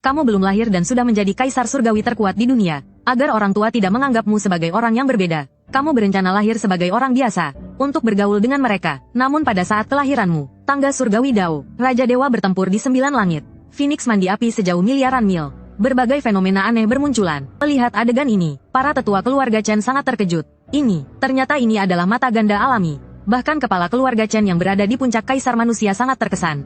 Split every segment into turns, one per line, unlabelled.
Kamu belum lahir dan sudah menjadi kaisar surgawi terkuat di dunia. Agar orang tua tidak menganggapmu sebagai orang yang berbeda, kamu berencana lahir sebagai orang biasa, untuk bergaul dengan mereka. Namun pada saat kelahiranmu, tangga surgawi Dao, Raja Dewa bertempur di 9 langit. Phoenix mandi api sejauh miliaran mil. Berbagai fenomena aneh bermunculan. Melihat adegan ini, para tetua keluarga Chen sangat terkejut. Ternyata ini adalah mata ganda alami. Bahkan kepala keluarga Chen yang berada di puncak kaisar manusia sangat terkesan.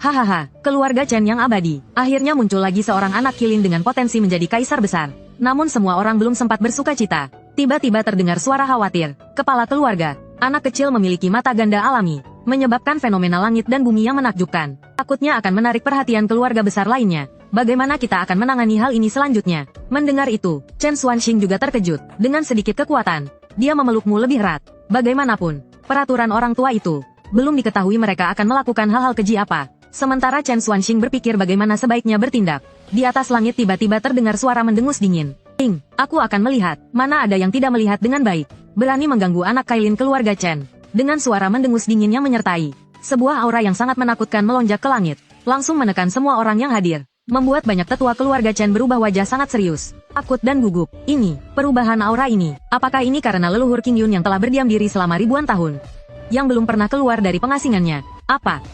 Hahaha, keluarga Chen yang abadi. Akhirnya muncul lagi seorang anak kilin dengan potensi menjadi kaisar besar. Namun semua orang belum sempat bersuka cita. Tiba-tiba terdengar suara khawatir. Kepala keluarga, anak kecil memiliki mata ganda alami, menyebabkan fenomena langit dan bumi yang menakjubkan. Takutnya akan menarik perhatian keluarga besar lainnya. Bagaimana kita akan menangani hal ini selanjutnya? Mendengar itu, Chen Xuanxing juga terkejut. Dengan sedikit kekuatan, dia memelukmu lebih erat. Bagaimanapun, peraturan orang tua itu, belum diketahui mereka akan melakukan hal-hal keji apa. Sementara Chen Xuanxing berpikir bagaimana sebaiknya bertindak. Di atas langit tiba-tiba terdengar suara mendengus dingin. Aku akan melihat, mana ada yang tidak melihat dengan baik. Berani mengganggu anak kailin keluarga Chen. Dengan suara mendengus dingin yang menyertai, sebuah aura yang sangat menakutkan melonjak ke langit. Langsung menekan semua orang yang hadir. Membuat banyak tetua keluarga Chen berubah wajah sangat serius, takut dan gugup. Perubahan aura ini, apakah ini karena leluhur King Yun yang telah berdiam diri selama ribuan tahun? Yang belum pernah keluar dari pengasingannya.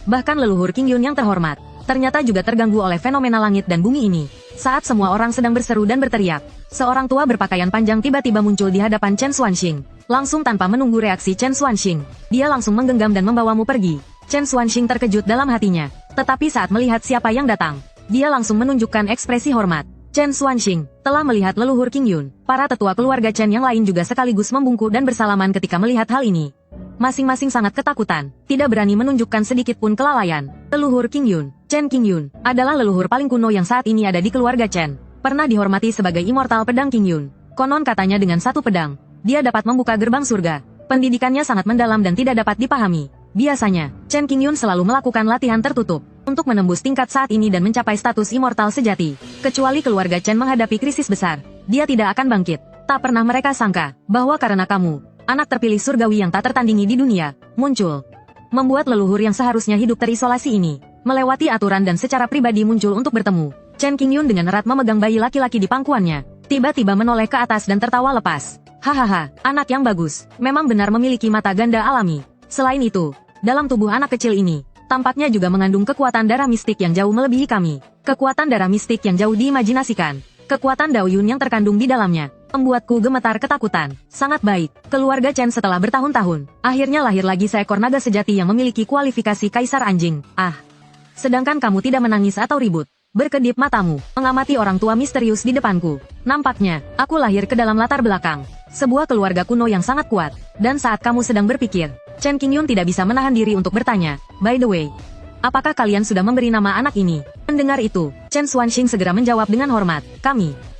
Bahkan leluhur King Yun yang terhormat, ternyata juga terganggu oleh fenomena langit dan bumi ini. Saat semua orang sedang berseru dan berteriak, seorang tua berpakaian panjang tiba-tiba muncul di hadapan Chen Xuanxing. Langsung tanpa menunggu reaksi Chen Xuanxing, dia langsung menggenggam dan membawamu pergi. Chen Xuanxing terkejut dalam hatinya. Tetapi saat melihat siapa yang datang, dia langsung menunjukkan ekspresi hormat. Chen Xuanxing telah melihat leluhur King Yun. Para tetua keluarga Chen yang lain juga sekaligus membungkuk dan bersalaman ketika melihat hal ini. Masing-masing sangat ketakutan, tidak berani menunjukkan sedikit pun kelalaian. Leluhur King Yun, Chen King Yun, adalah leluhur paling kuno yang saat ini ada di keluarga Chen. Pernah dihormati sebagai immortal pedang King Yun. Konon katanya dengan satu pedang, dia dapat membuka gerbang surga. Pendidikannya sangat mendalam dan tidak dapat dipahami. Biasanya, Chen King Yun selalu melakukan latihan tertutup untuk menembus tingkat saat ini dan mencapai status immortal sejati. Kecuali keluarga Chen menghadapi krisis besar, dia tidak akan bangkit. Tak pernah mereka sangka bahwa karena kamu, anak terpilih surgawi yang tak tertandingi di dunia, muncul. Membuat leluhur yang seharusnya hidup terisolasi ini, melewati aturan dan secara pribadi muncul untuk bertemu. Chen King Yun dengan erat memegang bayi laki-laki di pangkuannya, tiba-tiba menoleh ke atas dan tertawa lepas. Hahaha, anak yang bagus, memang benar memiliki mata ganda alami. Selain itu, dalam tubuh anak kecil ini, tampaknya juga mengandung kekuatan darah mistik yang jauh melebihi kami. Kekuatan darah mistik yang jauh diimajinasikan. Kekuatan Dao Yun yang terkandung di dalamnya, membuatku gemetar ketakutan. Sangat baik, keluarga Chen setelah bertahun-tahun, akhirnya lahir lagi seekor naga sejati yang memiliki kualifikasi kaisar anjing. Sedangkan kamu tidak menangis atau ribut. Berkedip matamu, mengamati orang tua misterius di depanku. Nampaknya, aku lahir ke dalam latar belakang sebuah keluarga kuno yang sangat kuat. Dan saat kamu sedang berpikir, Chen King Yun tidak bisa menahan diri untuk bertanya, by the way, apakah kalian sudah memberi nama anak ini? Mendengar itu, Chen Xuanxing segera menjawab dengan hormat.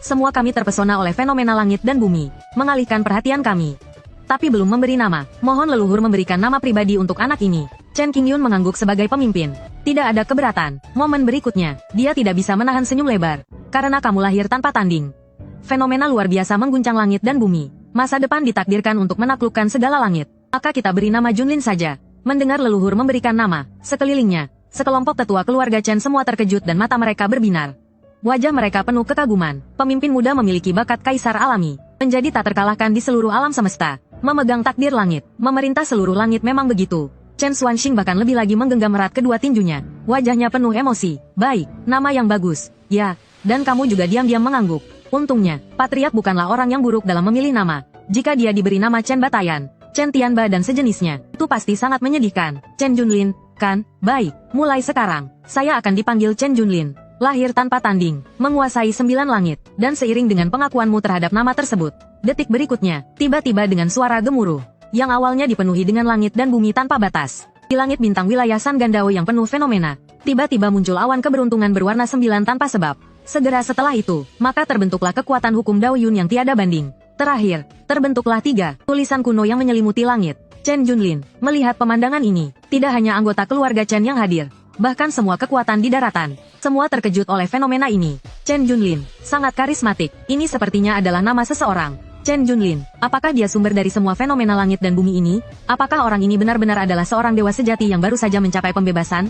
Semua kami terpesona oleh fenomena langit dan bumi, mengalihkan perhatian kami. Tapi belum memberi nama, mohon leluhur memberikan nama pribadi untuk anak ini. Chen King Yun mengangguk sebagai pemimpin. Tidak ada keberatan. Momen berikutnya, dia tidak bisa menahan senyum lebar. Karena kamu lahir tanpa tanding. Fenomena luar biasa mengguncang langit dan bumi. Masa depan ditakdirkan untuk menaklukkan segala langit. Maka kita beri nama Junlin saja. Mendengar leluhur memberikan nama, sekelilingnya, sekelompok tetua keluarga Chen semua terkejut dan mata mereka berbinar. Wajah mereka penuh kekaguman. Pemimpin muda memiliki bakat kaisar alami, menjadi tak terkalahkan di seluruh alam semesta, memegang takdir langit, memerintah seluruh langit memang begitu. Chen Xuanxing bahkan lebih lagi menggenggam erat kedua tinjunya. Wajahnya penuh emosi. Baik, nama yang bagus. Ya, dan kamu juga diam-diam mengangguk. Untungnya, Patriark bukanlah orang yang buruk dalam memilih nama. Jika dia diberi nama Chen Batayan, Chen Tianba dan sejenisnya, itu pasti sangat menyedihkan. Chen Junlin, kan? Baik, mulai sekarang, saya akan dipanggil Chen Junlin. Lahir tanpa tanding, menguasai 9 langit, dan seiring dengan pengakuanmu terhadap nama tersebut, detik berikutnya, tiba-tiba dengan suara gemuruh, yang awalnya dipenuhi dengan langit dan bumi tanpa batas. Di langit bintang wilayah San Gandao yang penuh fenomena, tiba-tiba muncul awan keberuntungan berwarna 9 tanpa sebab. Segera setelah itu, maka terbentuklah kekuatan hukum Dao Yun yang tiada banding. Terakhir, terbentuklah 3 tulisan kuno yang menyelimuti langit. Chen Junlin, melihat pemandangan ini, tidak hanya anggota keluarga Chen yang hadir, bahkan semua kekuatan di daratan, semua terkejut oleh fenomena ini. Chen Junlin, sangat karismatik, ini sepertinya adalah nama seseorang. Chen Junlin, apakah dia sumber dari semua fenomena langit dan bumi ini? Apakah orang ini benar-benar adalah seorang dewa sejati yang baru saja mencapai pembebasan?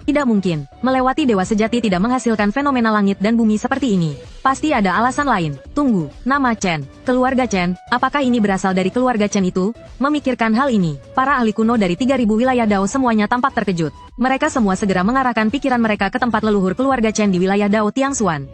Tidak mungkin, melewati dewa sejati tidak menghasilkan fenomena langit dan bumi seperti ini. Pasti ada alasan lain. Tunggu, nama Chen, keluarga Chen, apakah ini berasal dari keluarga Chen itu? Memikirkan hal ini, para ahli kuno dari 3000 wilayah Dao semuanya tampak terkejut. Mereka semua segera mengarahkan pikiran mereka ke tempat leluhur keluarga Chen di wilayah Dao Tiangxuan.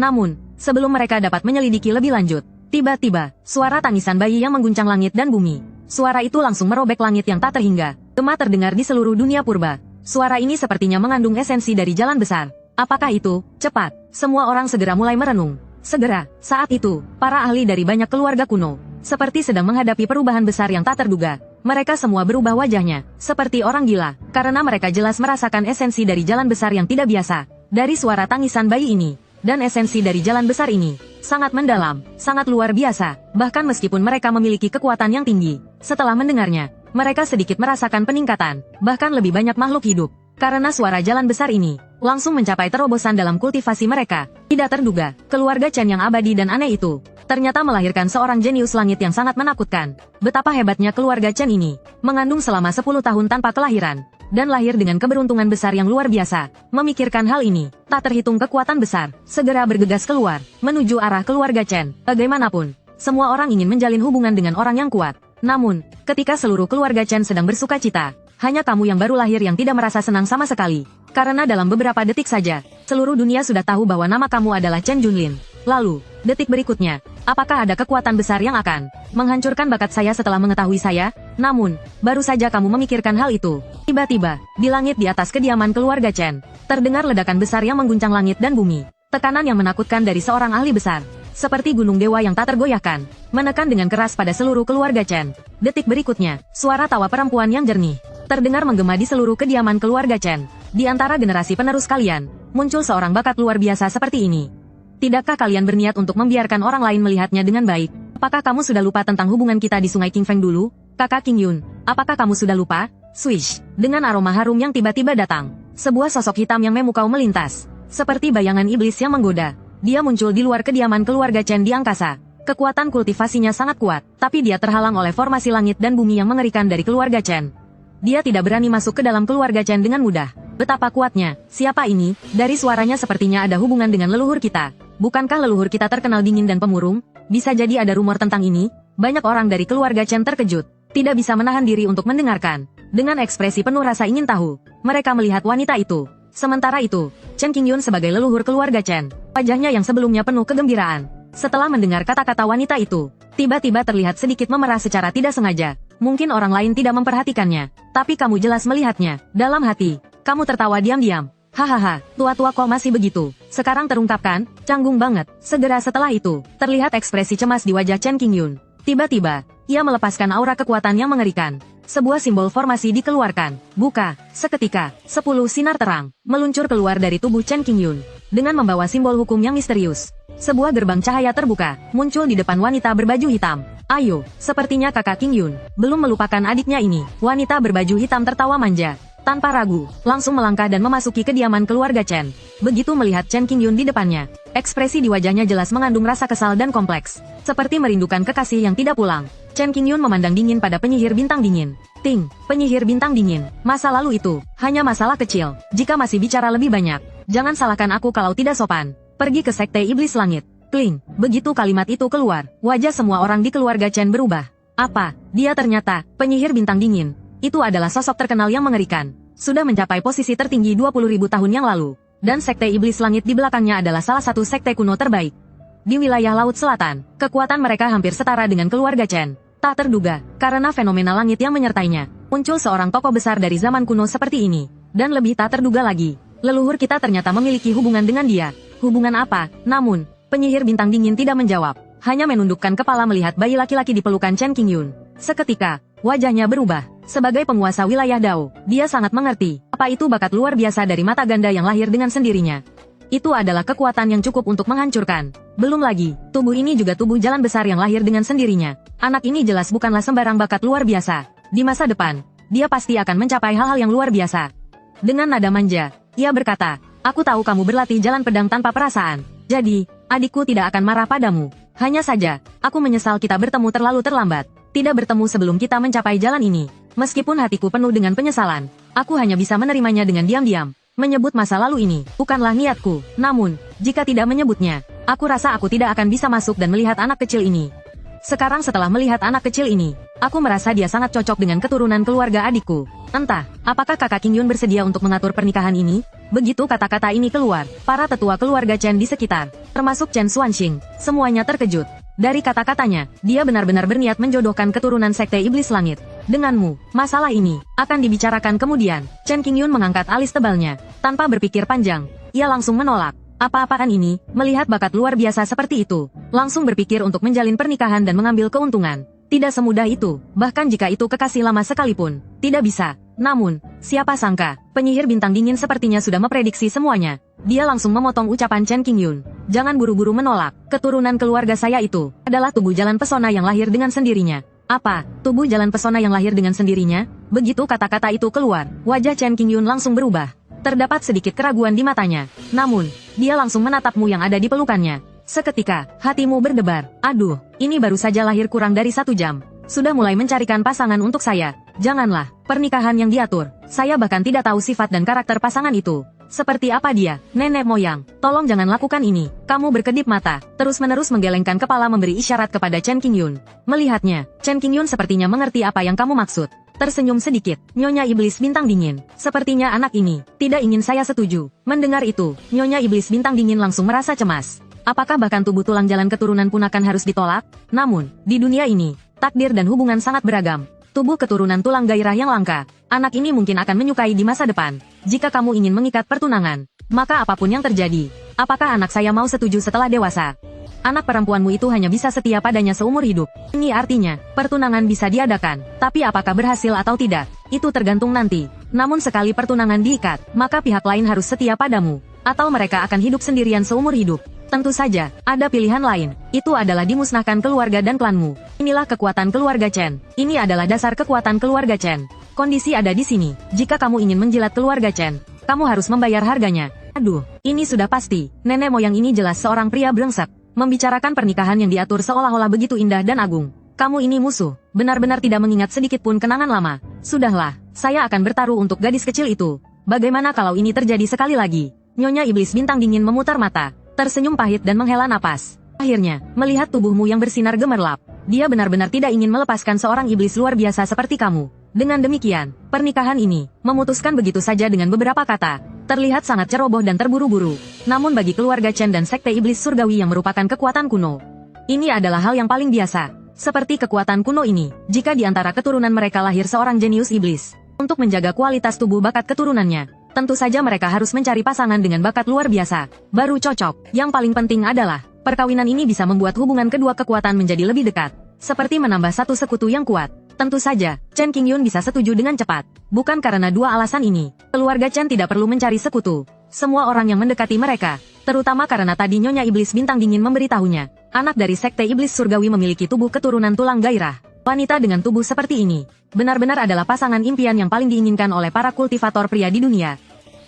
Namun, sebelum mereka dapat menyelidiki lebih lanjut, tiba-tiba, suara tangisan bayi yang mengguncang langit dan bumi. Suara itu langsung merobek langit yang tak terhingga. Gema terdengar di seluruh dunia purba. Suara ini sepertinya mengandung esensi dari jalan besar. Apakah itu? Cepat. Semua orang segera mulai merenung. Segera, saat itu, para ahli dari banyak keluarga kuno, seperti sedang menghadapi perubahan besar yang tak terduga. Mereka semua berubah wajahnya, seperti orang gila, karena mereka jelas merasakan esensi dari jalan besar yang tidak biasa. Dari suara tangisan bayi ini, dan esensi dari jalan besar ini, sangat mendalam, sangat luar biasa, bahkan meskipun mereka memiliki kekuatan yang tinggi. Setelah mendengarnya, mereka sedikit merasakan peningkatan, bahkan lebih banyak makhluk hidup. Karena suara jalan besar ini, langsung mencapai terobosan dalam kultivasi mereka. Tidak terduga, keluarga Chen yang abadi dan aneh itu, ternyata melahirkan seorang jenius langit yang sangat menakutkan. Betapa hebatnya keluarga Chen ini, mengandung selama 10 tahun tanpa kelahiran, dan lahir dengan keberuntungan besar yang luar biasa. Memikirkan hal ini, tak terhitung kekuatan besar, segera bergegas keluar, menuju arah keluarga Chen. Bagaimanapun, semua orang ingin menjalin hubungan dengan orang yang kuat. Namun, ketika seluruh keluarga Chen sedang bersuka cita, hanya kamu yang baru lahir yang tidak merasa senang sama sekali. Karena dalam beberapa detik saja, seluruh dunia sudah tahu bahwa nama kamu adalah Chen Junlin. Lalu, detik berikutnya, apakah ada kekuatan besar yang akan menghancurkan bakat saya setelah mengetahui saya? Namun, baru saja kamu memikirkan hal itu. Tiba-tiba, di langit di atas kediaman keluarga Chen, terdengar ledakan besar yang mengguncang langit dan bumi. Tekanan yang menakutkan dari seorang ahli besar, seperti gunung dewa yang tak tergoyahkan, menekan dengan keras pada seluruh keluarga Chen. Detik berikutnya, suara tawa perempuan yang jernih terdengar menggema di seluruh kediaman keluarga Chen. Di antara generasi penerus kalian, muncul seorang bakat luar biasa seperti ini. Tidakkah kalian berniat untuk membiarkan orang lain melihatnya dengan baik? Apakah kamu sudah lupa tentang hubungan kita di Sungai Qingfeng dulu? Kakak King Yun, apakah kamu sudah lupa? Swish, dengan aroma harum yang tiba-tiba datang, sebuah sosok hitam yang memukau melintas, seperti bayangan iblis yang menggoda. Dia muncul di luar kediaman keluarga Chen di angkasa. Kekuatan kultivasinya sangat kuat, tapi dia terhalang oleh formasi langit dan bumi yang mengerikan dari keluarga Chen. Dia tidak berani masuk ke dalam keluarga Chen dengan mudah. Betapa kuatnya, siapa ini? Dari suaranya sepertinya ada hubungan dengan leluhur kita. Bukankah leluhur kita terkenal dingin dan pemurung? Bisa jadi ada rumor tentang ini? Banyak orang dari keluarga Chen terkejut, tidak bisa menahan diri untuk mendengarkan. Dengan ekspresi penuh rasa ingin tahu, mereka melihat wanita itu. Sementara itu, Chen Qingyun sebagai leluhur keluarga Chen, wajahnya yang sebelumnya penuh kegembiraan. Setelah mendengar kata-kata wanita itu, tiba-tiba terlihat sedikit memerah secara tidak sengaja. Mungkin orang lain tidak memperhatikannya, tapi kamu jelas melihatnya. Dalam hati, kamu tertawa diam-diam. Hahaha, tua-tua kok masih begitu. Sekarang terungkapkan, canggung banget. Segera setelah itu, terlihat ekspresi cemas di wajah Chen Qingyun. Tiba-tiba, ia melepaskan aura kekuatan yang mengerikan. Sebuah simbol formasi dikeluarkan. Buka, seketika, 10 sinar terang meluncur keluar dari tubuh Chen Qingyun dengan membawa simbol hukum yang misterius. Sebuah gerbang cahaya terbuka, muncul di depan wanita berbaju hitam. Ayo, sepertinya kakak Qingyun belum melupakan adiknya ini. Wanita berbaju hitam tertawa manja. Tanpa ragu, langsung melangkah dan memasuki kediaman keluarga Chen. Begitu melihat Chen Qingyun di depannya, ekspresi di wajahnya jelas mengandung rasa kesal dan kompleks. Seperti merindukan kekasih yang tidak pulang. Chen Qingyun memandang dingin pada penyihir bintang dingin. Ting, penyihir bintang dingin. Masa lalu itu, hanya masalah kecil. Jika masih bicara lebih banyak, jangan salahkan aku kalau tidak sopan. Pergi ke sekte iblis langit. Kling, begitu kalimat itu keluar, wajah semua orang di keluarga Chen berubah. Apa? Dia ternyata, penyihir bintang dingin. Itu adalah sosok terkenal yang mengerikan. Sudah mencapai posisi tertinggi 20.000 tahun yang lalu. Dan sekte iblis langit di belakangnya adalah salah satu sekte kuno terbaik di wilayah Laut Selatan. Kekuatan mereka hampir setara dengan keluarga Chen. Tak terduga, karena fenomena langit yang menyertainya, muncul seorang tokoh besar dari zaman kuno seperti ini. Dan lebih tak terduga lagi, leluhur kita ternyata memiliki hubungan dengan dia. Hubungan apa? Namun, penyihir bintang dingin tidak menjawab, hanya menundukkan kepala melihat bayi laki-laki di pelukan Chen Qingyun. Seketika, wajahnya berubah. Sebagai penguasa wilayah Dao, dia sangat mengerti, apa itu bakat luar biasa dari mata ganda yang lahir dengan sendirinya. Itu adalah kekuatan yang cukup untuk menghancurkan. Belum lagi, tubuh ini juga tubuh jalan besar yang lahir dengan sendirinya. Anak ini jelas bukanlah sembarang bakat luar biasa. Di masa depan, dia pasti akan mencapai hal-hal yang luar biasa. Dengan nada manja, ia berkata, aku tahu kamu berlatih jalan pedang tanpa perasaan. Jadi, adikku tidak akan marah padamu. Hanya saja, aku menyesal kita bertemu terlalu terlambat. Tidak bertemu sebelum kita mencapai jalan ini. Meskipun hatiku penuh dengan penyesalan, aku hanya bisa menerimanya dengan diam-diam. Menyebut masa lalu ini, bukanlah niatku. Namun, jika tidak menyebutnya, aku rasa aku tidak akan bisa masuk dan melihat anak kecil ini. Sekarang setelah melihat anak kecil ini, aku merasa dia sangat cocok dengan keturunan keluarga adikku. Entah, apakah kakak Qingyun bersedia untuk mengatur pernikahan ini? Begitu kata-kata ini keluar, para tetua keluarga Chen di sekitar, termasuk Chen Xuanxing, semuanya terkejut. Dari kata-katanya, dia benar-benar berniat menjodohkan keturunan Sekte Iblis Langit. Denganmu, masalah ini akan dibicarakan kemudian. Chen Qingyun mengangkat alis tebalnya, tanpa berpikir panjang. Ia langsung menolak. Apa-apaan ini, melihat bakat luar biasa seperti itu, langsung berpikir untuk menjalin pernikahan dan mengambil keuntungan. Tidak semudah itu, bahkan jika itu kekasih lama sekalipun, tidak bisa. Namun, siapa sangka, penyihir bintang dingin sepertinya sudah memprediksi semuanya. Dia langsung memotong ucapan Chen Qingyun. Jangan buru-buru menolak, keturunan keluarga saya itu adalah tubuh jalan pesona yang lahir dengan sendirinya. Apa, tubuh jalan pesona yang lahir dengan sendirinya? Begitu kata-kata itu keluar, wajah Chen Qingyun langsung berubah. Terdapat sedikit keraguan di matanya. Namun, dia langsung menatapmu yang ada di pelukannya. Seketika, hatimu berdebar. Aduh, ini baru saja lahir kurang dari 1 jam. Sudah mulai mencarikan pasangan untuk saya. Janganlah, pernikahan yang diatur. Saya bahkan tidak tahu sifat dan karakter pasangan itu. Seperti apa dia, nenek moyang? Tolong jangan lakukan ini. Kamu berkedip mata, terus-menerus menggelengkan kepala memberi isyarat kepada Chen Qingyun. Melihatnya, Chen Qingyun sepertinya mengerti apa yang kamu maksud. Tersenyum sedikit, Nyonya Iblis Bintang Dingin. Sepertinya anak ini tidak ingin saya setuju. Mendengar itu, Nyonya Iblis Bintang Dingin langsung merasa cemas. Apakah bahkan tubuh tulang jalan keturunan pun akan harus ditolak? Namun, di dunia ini, takdir dan hubungan sangat beragam. Tubuh keturunan tulang gairah yang langka. Anak ini mungkin akan menyukai di masa depan. Jika kamu ingin mengikat pertunangan, maka apapun yang terjadi, apakah anak saya mau setuju setelah dewasa? Anak perempuanmu itu hanya bisa setia padanya seumur hidup. Ini artinya, pertunangan bisa diadakan. Tapi apakah berhasil atau tidak, itu tergantung nanti. Namun sekali pertunangan diikat, maka pihak lain harus setia padamu. Atau mereka akan hidup sendirian seumur hidup. Tentu saja, ada pilihan lain. Itu adalah dimusnahkan keluarga dan klanmu. Inilah kekuatan keluarga Chen. Ini adalah dasar kekuatan keluarga Chen. Kondisi ada di sini. Jika kamu ingin menjilat keluarga Chen, kamu harus membayar harganya. Aduh, ini sudah pasti. Nenek moyang ini jelas seorang pria brengsek. Membicarakan pernikahan yang diatur seolah-olah begitu indah dan agung. Kamu ini musuh, benar-benar tidak mengingat sedikit pun kenangan lama. Sudahlah, saya akan bertaruh untuk gadis kecil itu. Bagaimana kalau ini terjadi sekali lagi? Nyonya Iblis Bintang Dingin memutar mata, tersenyum pahit dan menghela napas. Akhirnya, melihat tubuhmu yang bersinar gemerlap, dia benar-benar tidak ingin melepaskan seorang iblis luar biasa seperti kamu. Dengan demikian, pernikahan ini memutuskan begitu saja dengan beberapa kata. Terlihat sangat ceroboh dan terburu-buru. Namun bagi keluarga Chen dan Sekte Iblis Surgawi yang merupakan kekuatan kuno, ini adalah hal yang paling biasa. Seperti kekuatan kuno ini, jika di antara keturunan mereka lahir seorang jenius iblis, untuk menjaga kualitas tubuh bakat keturunannya, tentu saja mereka harus mencari pasangan dengan bakat luar biasa, baru cocok. Yang paling penting adalah, perkawinan ini bisa membuat hubungan kedua kekuatan menjadi lebih dekat, seperti menambah satu sekutu yang kuat. Tentu saja, Chen Qingyun bisa setuju dengan cepat. Bukan karena dua alasan ini, keluarga Chen tidak perlu mencari sekutu. Semua orang yang mendekati mereka, terutama karena tadi Nyonya Iblis Bintang Dingin memberitahunya, anak dari Sekte Iblis Surgawi memiliki tubuh keturunan tulang gairah. Wanita dengan tubuh seperti ini, benar-benar adalah pasangan impian yang paling diinginkan oleh para kultivator pria di dunia.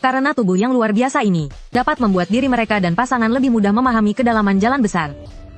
Karena tubuh yang luar biasa ini, dapat membuat diri mereka dan pasangan lebih mudah memahami kedalaman jalan besar.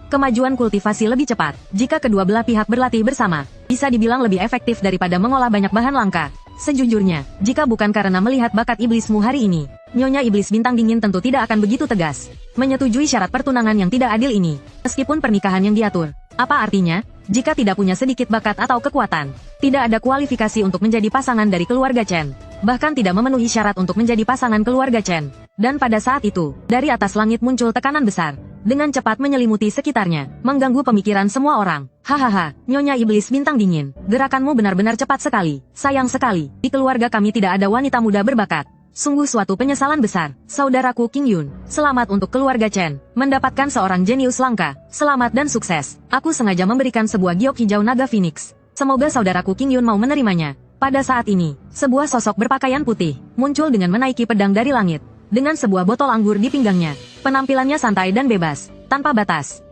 Kemajuan kultivasi lebih cepat, jika kedua belah pihak berlatih bersama, bisa dibilang lebih efektif daripada mengolah banyak bahan langka. Sejujurnya, jika bukan karena melihat bakat iblismu hari ini, Nyonya Iblis Bintang Dingin tentu tidak akan begitu tegas menyetujui syarat pertunangan yang tidak adil ini. Meskipun pernikahan yang diatur, apa artinya? Jika tidak punya sedikit bakat atau kekuatan, tidak ada kualifikasi untuk menjadi pasangan dari keluarga Chen. Bahkan tidak memenuhi syarat untuk menjadi pasangan keluarga Chen. Dan pada saat itu, dari atas langit muncul tekanan besar. Dengan cepat menyelimuti sekitarnya, mengganggu pemikiran semua orang. Hahaha, Nyonya Iblis Bintang Dingin, gerakanmu benar-benar cepat sekali. Sayang sekali, di keluarga kami tidak ada wanita muda berbakat. Sungguh suatu penyesalan besar, saudaraku Qingyun. Selamat untuk keluarga Chen, mendapatkan seorang jenius langka. Selamat dan sukses. Aku sengaja memberikan sebuah giok hijau naga Phoenix. Semoga saudaraku Qingyun mau menerimanya. Pada saat ini, sebuah sosok berpakaian putih muncul dengan menaiki pedang dari langit. Dengan sebuah botol anggur di pinggangnya, penampilannya santai dan bebas, tanpa batas.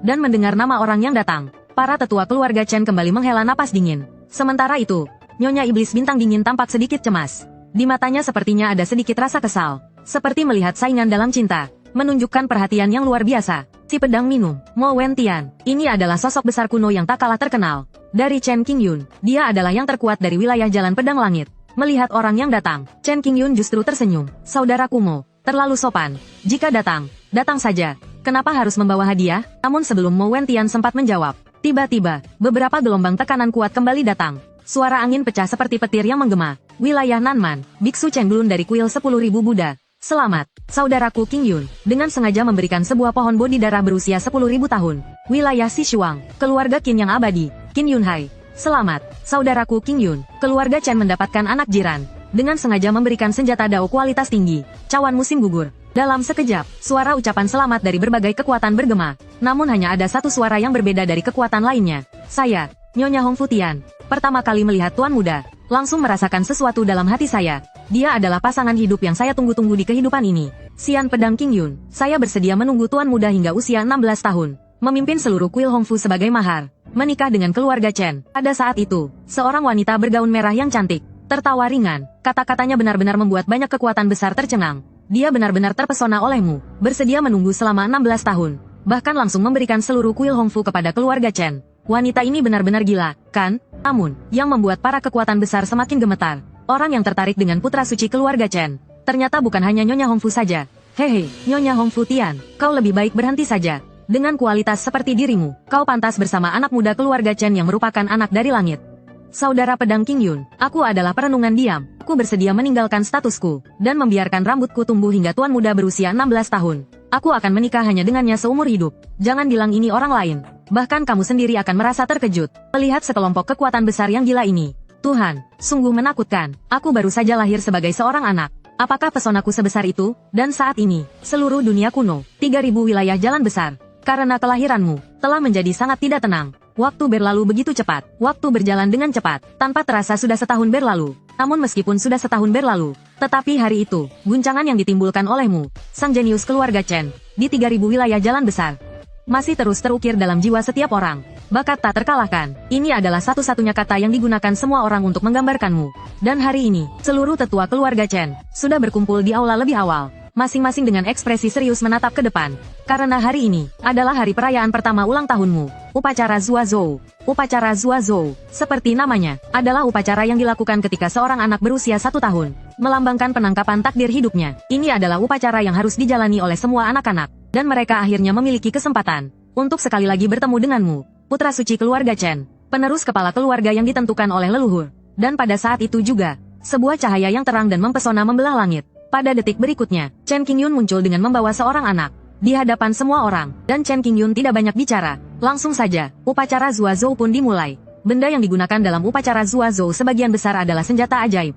Dan mendengar nama orang yang datang, para tetua keluarga Chen kembali menghela napas dingin. Sementara itu, Nyonya Iblis Bintang Dingin tampak sedikit cemas. Di matanya sepertinya ada sedikit rasa kesal, seperti melihat saingan dalam cinta, menunjukkan perhatian yang luar biasa. Si pedang minum, Mo Wentian, ini adalah sosok besar kuno yang tak kalah terkenal. Dari Chen Qingyun, dia adalah yang terkuat dari wilayah Jalan Pedang Langit. Melihat orang yang datang, Chen Qingyun justru tersenyum. Saudara Kumo, terlalu sopan. Jika datang, datang saja. Kenapa harus membawa hadiah? Namun sebelum Mo Wentian sempat menjawab, tiba-tiba, beberapa gelombang tekanan kuat kembali datang. Suara angin pecah seperti petir yang menggema. Wilayah Nanman, Biksu Chenglun dari kuil 10.000 Buddha. Selamat, saudaraku Qingyun, dengan sengaja memberikan sebuah pohon bodi darah berusia 10.000 tahun. Wilayah Sichuan, keluarga Qin yang abadi, Qin Yunhai. Selamat, saudaraku Qingyun, keluarga Chen mendapatkan anak jiran. Dengan sengaja memberikan senjata dao kualitas tinggi, cawan musim gugur. Dalam sekejap, suara ucapan selamat dari berbagai kekuatan bergema. Namun hanya ada satu suara yang berbeda dari kekuatan lainnya. Saya, Nyonya Hong Futian, pertama kali melihat Tuan Muda, langsung merasakan sesuatu dalam hati saya. Dia adalah pasangan hidup yang saya tunggu-tunggu di kehidupan ini. Xian Pedang Qingyun, saya bersedia menunggu Tuan Muda hingga usia 16 tahun. Memimpin seluruh kuil Hongfu sebagai mahar. Menikah dengan keluarga Chen. Pada saat itu, seorang wanita bergaun merah yang cantik tertawa ringan. Kata-katanya benar-benar membuat banyak kekuatan besar tercengang. Dia benar-benar terpesona olehmu. Bersedia menunggu selama 16 tahun. Bahkan langsung memberikan seluruh kuil Hongfu kepada keluarga Chen. Wanita ini benar-benar gila, kan? Namun, yang membuat para kekuatan besar semakin gemetar. Orang yang tertarik dengan putra suci keluarga Chen. Ternyata bukan hanya Nyonya Hongfu saja. Hehe, Nyonya Hongfu Tian, kau lebih baik berhenti saja. Dengan kualitas seperti dirimu, kau pantas bersama anak muda keluarga Chen yang merupakan anak dari langit. Saudara Pedang Qingyun, aku adalah perenungan diam. Aku bersedia meninggalkan statusku, dan membiarkan rambutku tumbuh hingga Tuan Muda berusia 16 tahun. Aku akan menikah hanya dengannya seumur hidup. Jangan bilang ini orang lain. Bahkan kamu sendiri akan merasa terkejut, melihat sekelompok kekuatan besar yang gila ini. Tuhan, sungguh menakutkan. Aku baru saja lahir sebagai seorang anak. Apakah pesonaku sebesar itu? Dan saat ini, seluruh dunia kuno, 3.000 wilayah jalan besar. Karena kelahiranmu, telah menjadi sangat tidak tenang. Waktu berlalu begitu cepat. Waktu berjalan dengan cepat. Tanpa terasa sudah setahun berlalu. Namun meskipun sudah setahun berlalu, tetapi hari itu, guncangan yang ditimbulkan olehmu, sang jenius keluarga Chen, di 3.000 wilayah jalan besar, masih terus terukir dalam jiwa setiap orang. Bakat tak terkalahkan. Ini adalah satu-satunya kata yang digunakan semua orang untuk menggambarkanmu. Dan hari ini, seluruh tetua keluarga Chen, sudah berkumpul di aula lebih awal. Masing-masing dengan ekspresi serius menatap ke depan. Karena hari ini adalah hari perayaan pertama ulang tahunmu, upacara Zuazhou. Upacara Zuazhou, seperti namanya, adalah upacara yang dilakukan ketika seorang anak berusia 1 tahun, melambangkan penangkapan takdir hidupnya. Ini adalah upacara yang harus dijalani oleh semua anak-anak, dan mereka akhirnya memiliki kesempatan untuk sekali lagi bertemu denganmu, putra suci keluarga Chen, penerus kepala keluarga yang ditentukan oleh leluhur. Dan pada saat itu juga, sebuah cahaya yang terang dan mempesona membelah langit. Pada detik berikutnya, Chen Qingyun muncul dengan membawa seorang anak di hadapan semua orang, dan Chen Qingyun tidak banyak bicara. Langsung saja, upacara Zuazhou pun dimulai. Benda yang digunakan dalam upacara Zuazhou sebagian besar adalah senjata ajaib.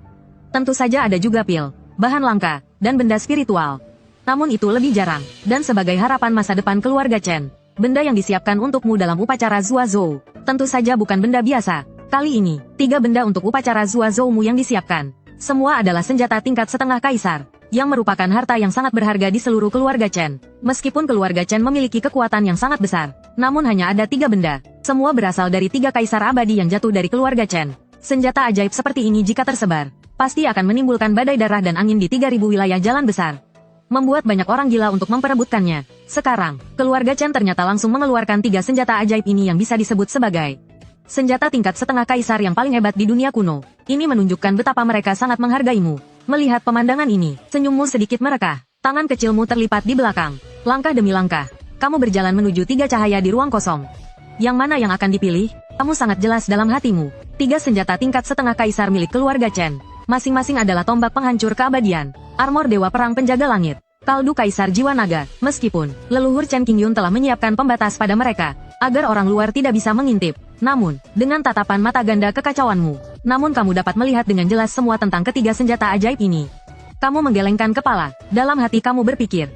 Tentu saja ada juga pil, bahan langka, dan benda spiritual. Namun itu lebih jarang, dan sebagai harapan masa depan keluarga Chen, benda yang disiapkan untukmu dalam upacara Zuazhou, tentu saja bukan benda biasa. Kali ini, 3 benda untuk upacara Zuazhou-mu yang disiapkan. Semua adalah senjata tingkat setengah kaisar, yang merupakan harta yang sangat berharga di seluruh keluarga Chen. Meskipun keluarga Chen memiliki kekuatan yang sangat besar, namun hanya ada 3 benda. Semua berasal dari 3 kaisar abadi yang jatuh dari keluarga Chen. Senjata ajaib seperti ini jika tersebar, pasti akan menimbulkan badai darah dan angin di 3.000 wilayah jalan besar. Membuat banyak orang gila untuk memperebutkannya. Sekarang, keluarga Chen ternyata langsung mengeluarkan 3 senjata ajaib ini yang bisa disebut sebagai senjata tingkat setengah kaisar yang paling hebat di dunia kuno. Ini menunjukkan betapa mereka sangat menghargaimu. Melihat pemandangan ini, senyummu sedikit merekah. Tangan kecilmu terlipat di belakang. Langkah demi langkah, kamu berjalan menuju 3 cahaya di ruang kosong. Yang mana yang akan dipilih? Kamu sangat jelas dalam hatimu. 3 senjata tingkat setengah kaisar milik keluarga Chen. Masing-masing adalah tombak penghancur keabadian, armor dewa perang penjaga langit, kaldu kaisar jiwa naga. Meskipun leluhur Chen Qingyun telah menyiapkan pembatas pada mereka, agar orang luar tidak bisa mengintip. Namun, dengan tatapan mata ganda kekacauanmu, namun kamu dapat melihat dengan jelas semua tentang ketiga senjata ajaib ini. Kamu menggelengkan kepala. Dalam hati kamu berpikir,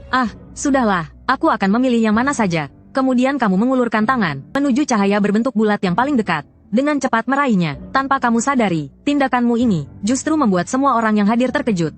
sudahlah, aku akan memilih yang mana saja. Kemudian kamu mengulurkan tangan, menuju cahaya berbentuk bulat yang paling dekat. Dengan cepat meraihnya, tanpa kamu sadari, tindakanmu ini, justru membuat semua orang yang hadir terkejut.